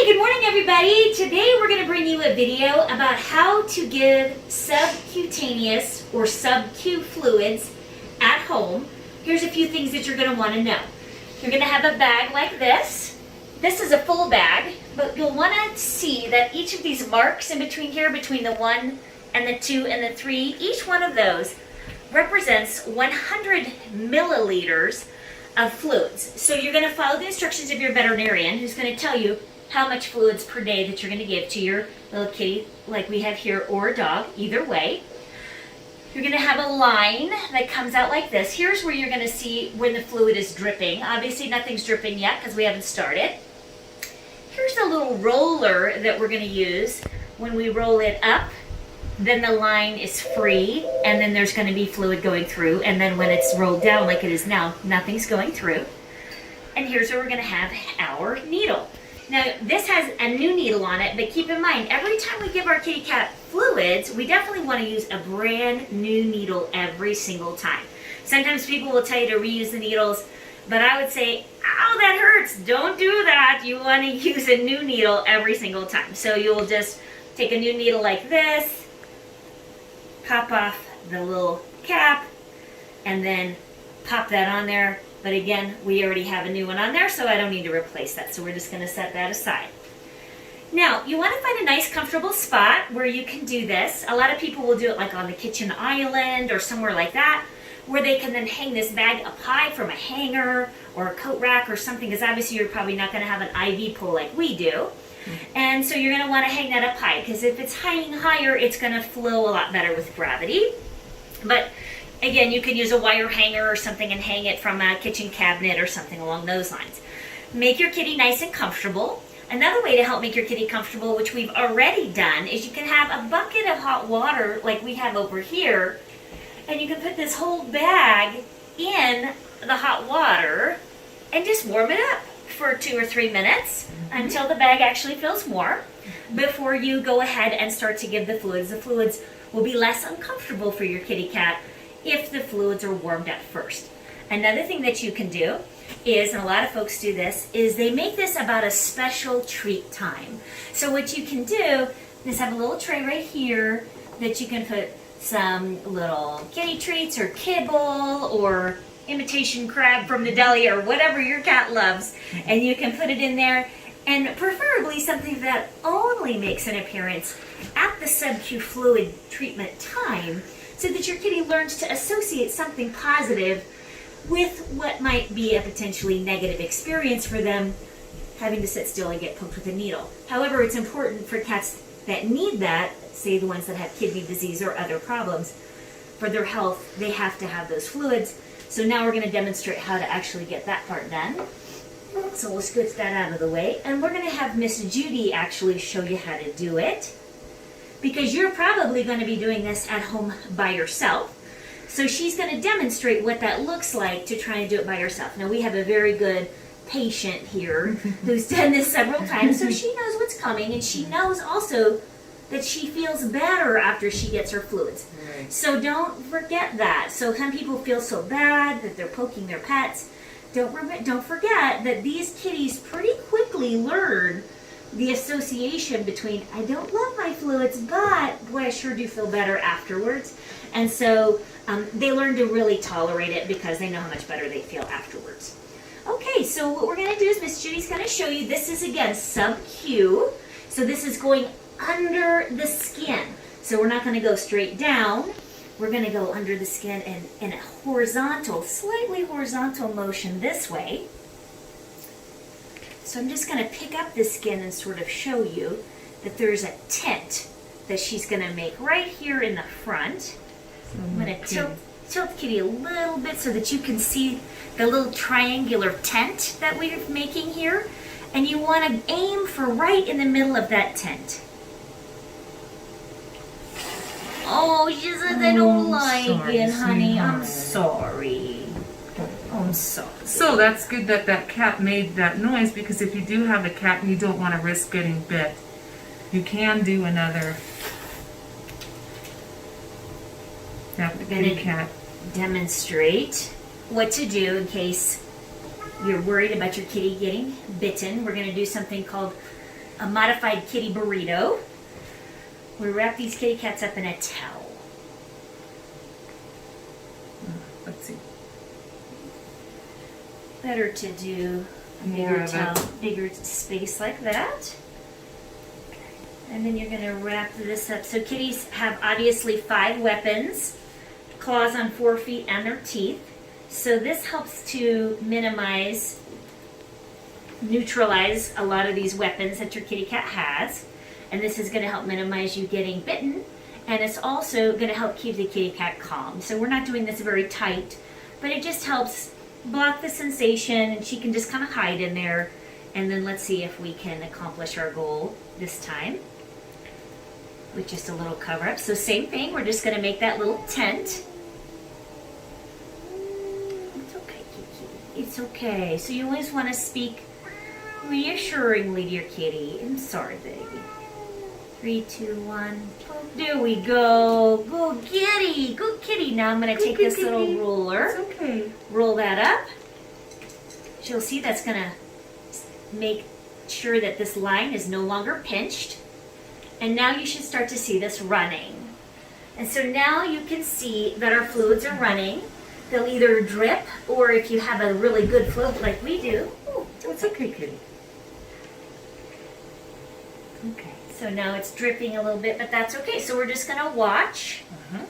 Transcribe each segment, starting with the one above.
Good morning everybody. Today we're going to bring you a video about how to give subcutaneous or sub-Q fluids at home. Here's a few things that you're going to want to know. You're going to have a bag like this. This is a full bag, but you'll want to see that each of these marks in between here, between the 1 and the 2 and the 3, each one of those represents 100 milliliters of fluids. So you're going to follow the instructions of your veterinarian, who's going to tell you how much fluids per day that you're going to give to your little kitty, like we have here, or a dog, either way. You're going to have a line that comes out like this. Here's where you're going to see when the fluid is dripping. Obviously nothing's dripping yet because we haven't started. Here's the little roller that we're going to use. When we roll it up, then the line is free, and then there's going to be fluid going through, and then when it's rolled down like it is now, nothing's going through. And here's where we're going to have our needle. Now, this has a new needle on it, but keep in mind, every time we give our kitty cat fluids, we definitely want to use a brand new needle every single time. Sometimes people will tell you to reuse the needles, but I would say, ow, that hurts. Don't do that. You want to use a new needle every single time. So you'll just take a new needle like this, pop off the little cap, and then pop that on there. But again, we already have a new one on there, so I don't need to replace that. So we're just going to set that aside. Now, you want to find a nice, comfortable spot where you can do this. A lot of people will do it like on the kitchen island or somewhere like that, where they can then hang this bag up high from a hanger or a coat rack or something, because obviously you're probably not going to have an IV pole like we do. And so you're going to want to hang that up high, because if it's hanging higher, it's going to flow a lot better with gravity. But again, you could use a wire hanger or something and hang it from a kitchen cabinet or something along those lines. Make your kitty nice and comfortable. Another way to help make your kitty comfortable, which we've already done, is you can have a bucket of hot water like we have over here, and you can put this whole bag in the hot water and just warm it up for 2 or 3 minutes until the bag actually feels warm before you go ahead and start to give the fluids. The fluids will be less uncomfortable for your kitty cat if the fluids are warmed up first. Another thing that you can do is, and a lot of folks do this, is they make this about a special treat time. So what you can do is have a little tray right here that you can put some little kitty treats or kibble or imitation crab from the deli or whatever your cat loves, and you can put it in there, and preferably something that only makes an appearance at the sub-Q fluid treatment time, so that your kitty learns to associate something positive with what might be a potentially negative experience for them, having to sit still and get poked with a needle. However, it's important for cats that need that, say the ones that have kidney disease or other problems, for their health, they have to have those fluids. So now we're going to demonstrate how to actually get that part done. So we'll scoot that out of the way, and we're going to have Miss Judy actually show you how to do it, because you're probably going to be doing this at home by yourself. So she's going to demonstrate what that looks like to try and do it by yourself. Now, we have a very good patient here who's done this several times, so she knows what's coming, and she knows also that she feels better after she gets her fluids. Right. So don't forget that. So some people feel so bad that they're poking their pets. Don't forget that these kitties pretty quickly learn the association between, I don't love my fluids, but boy, I sure do feel better afterwards. And so they learn to really tolerate it because they know how much better they feel afterwards. Okay, so what we're going to do is Miss Judy's going to show you, this is again sub-Q. So this is going under the skin. So we're not going to go straight down. We're going to go under the skin in a horizontal, slightly horizontal motion this way. So I'm just going to pick up the skin and sort of show you that there's a tint that she's going to make right here in the front. I'm going to tilt Kitty a little bit so that you can see the little triangular tent that we're making here. And you want to aim for right in the middle of that tent. Oh, she said I don't like it, honey. Sweetheart. I'm sorry. I'm sorry. So that's good that that cat made that noise, because if you do have a cat and you don't want to risk getting bit, you can do another. That kitty cat. Demonstrate what to do in case you're worried about your kitty getting bitten. We're going to do something called a modified kitty burrito. We wrap these kitty cats up in a towel. Let's see. Better to do a More bigger of a- towel, bigger space like that. And then you're gonna wrap this up. So kitties have obviously 5 weapons, claws on 4 feet and their teeth. So this helps to minimize, neutralize a lot of these weapons that your kitty cat has. And this is gonna help minimize you getting bitten. And it's also gonna help keep the kitty cat calm. So we're not doing this very tight, but it just helps block the sensation, and she can just kind of hide in there. And then let's see if we can accomplish our goal this time with just a little cover up. So same thing, we're just gonna make that little tent. It's okay, Kiki. It's okay. So you always want to speak reassuringly to your kitty. I'm sorry, baby. 3, 2, 1. There we go. Go kitty. Go kitty. Now I'm gonna take this little ruller. It's okay. Roll that up. You'll see that's gonna make sure that this line is no longer pinched. And now you should start to see this running. And so now you can see that our fluids are running. They'll either drip, or if you have a really good float like we do. Ooh, It's okay, kitty. Okay. so now it's dripping a little bit, but that's okay. So we're just gonna watch Uh-huh.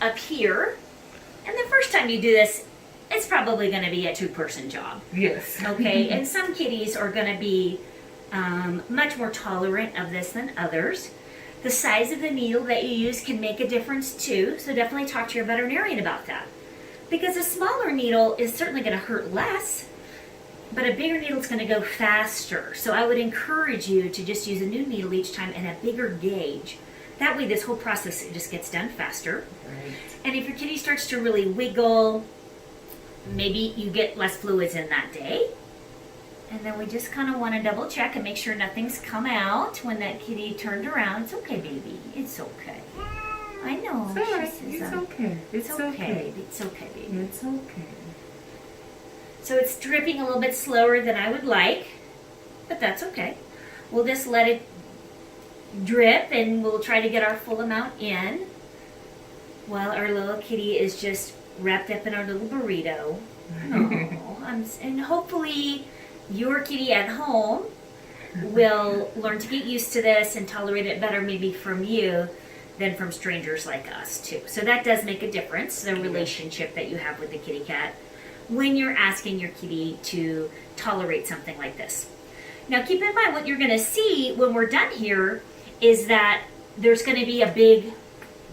up here. And the first time you do this, it's probably gonna be a 2-person job. Yes. Okay, and some kitties are going to be much more tolerant of this than others. The size of the needle that you use can make a difference too, so definitely talk to your veterinarian about that. Because a smaller needle is certainly going to hurt less, but a bigger needle is going to go faster. So I would encourage you to just use a new needle each time and a bigger gauge. That way this whole process just gets done faster. Right. And if your kitty starts to really wiggle, maybe you get less fluids in that day. And then we just kind of want to double check and make sure nothing's come out when that kitty turned around. It's okay, baby. It's okay. I know. It's all right. she says, It's okay. It's okay. It's okay, baby. It's okay. So it's dripping a little bit slower than I would like, but that's okay. We'll just let it drip, and we'll try to get our full amount in while our little kitty is just wrapped up in our little burrito. And hopefully your kitty at home will learn to get used to this and tolerate it better maybe from you than from strangers like us too. So that does make a difference, the relationship that you have with the kitty cat when you're asking your kitty to tolerate something like this. Now keep in mind, what you're going to see when we're done here is that there's going to be a big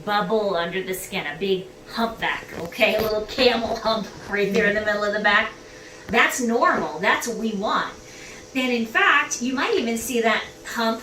bubble under the skin, a big humpback, okay? A little camel hump right there in the middle of the back. That's normal. That's what we want. And in fact, you might even see that hump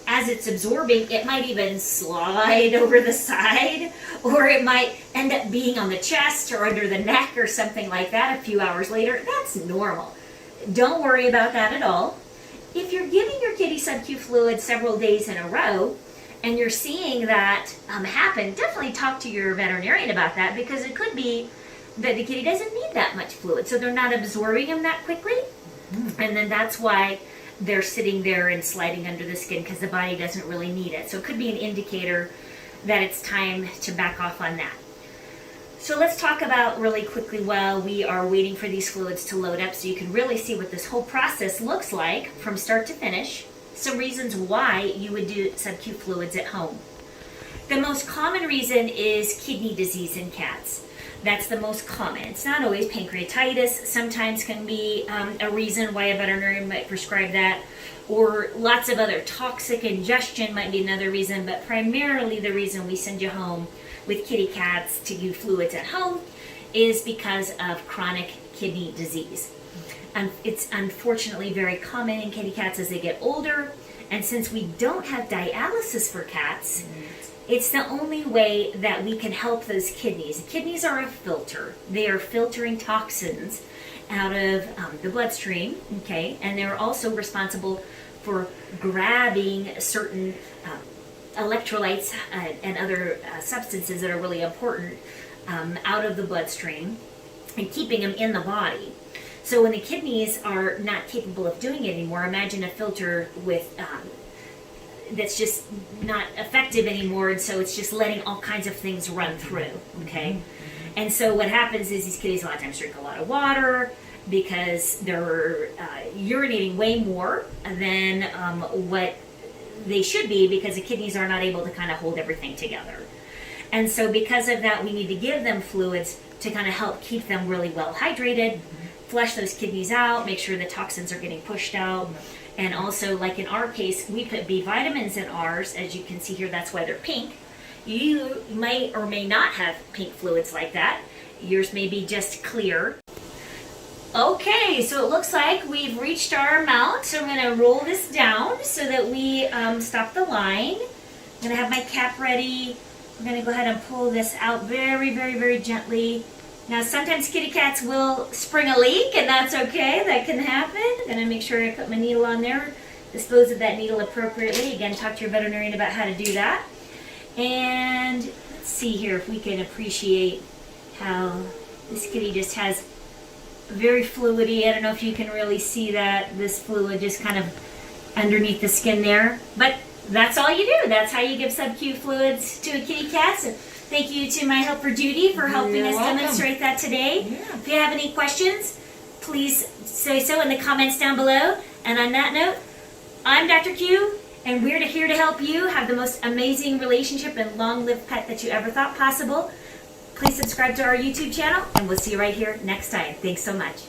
as it's absorbing. It might even slide over the side, or it might end up being on the chest or under the neck or something like that a few hours later. That's normal. Don't worry about that at all. If you're giving your kitty sub-Q fluid several days in a row, and you're seeing that happen, definitely talk to your veterinarian about that, because it could be that the kitty doesn't need that much fluid, so they're not absorbing them that quickly, and then that's why they're sitting there and sliding under the skin, because the body doesn't really need it. So it could be an indicator that it's time to back off on that. So let's talk about really quickly, while we are waiting for these fluids to load up, so you can really see what this whole process looks like from start to finish. Some reasons why you would do sub-Q fluids at home. The most common reason is kidney disease in cats. That's the most common. It's not always pancreatitis. Sometimes can be a reason why a veterinarian might prescribe that, or lots of other toxic ingestion might be another reason, but primarily the reason we send you home with kitty cats to do fluids at home is because of chronic kidney disease. It's unfortunately very common in kitty cats as they get older, and since we don't have dialysis for cats, it's the only way that we can help those kidneys. Kidneys are a filter. They are filtering toxins out of the bloodstream, okay, and they're also responsible for grabbing certain electrolytes and other substances that are really important out of the bloodstream and keeping them in the body. So when the kidneys are not capable of doing it anymore, imagine a filter with that's just not effective anymore, and so it's just letting all kinds of things run through. Okay, and so what happens is these kidneys a lot of times drink a lot of water because they're urinating way more than what they should be, because the kidneys are not able to kind of hold everything together. And so because of that, we need to give them fluids to kind of help keep them really well hydrated, flush those kidneys out, make sure the toxins are getting pushed out. And also, like in our case, we put B vitamins in ours. As you can see here, that's why they're pink. You may or may not have pink fluids like that. Yours may be just clear. Okay, so it looks like we've reached our amount. So I'm going to roll this down so that we stop the line. I'm going to have my cap ready. I'm going to go ahead and pull this out very, very, very gently. Now, sometimes kitty cats will spring a leak, and that's okay. That can happen. I'm going to make sure I put my needle on there, dispose of that needle appropriately. Again, talk to your veterinarian about how to do that. And let's see here if we can appreciate how this kitty just has very fluidy. I don't know if you can really see that. This fluid just kind of underneath the skin there. But that's all you do. That's how you give sub-Q fluids to a kitty cat. So thank you to my helper Judy for helping You're us welcome. demonstrate that today. Yeah. If you have any questions, please say so in the comments down below. And on that note, I'm Dr. Q, and we're here to help you have the most amazing relationship and long-lived pet that you ever thought possible. Please subscribe to our YouTube channel, and we'll see you right here next time. Thanks so much.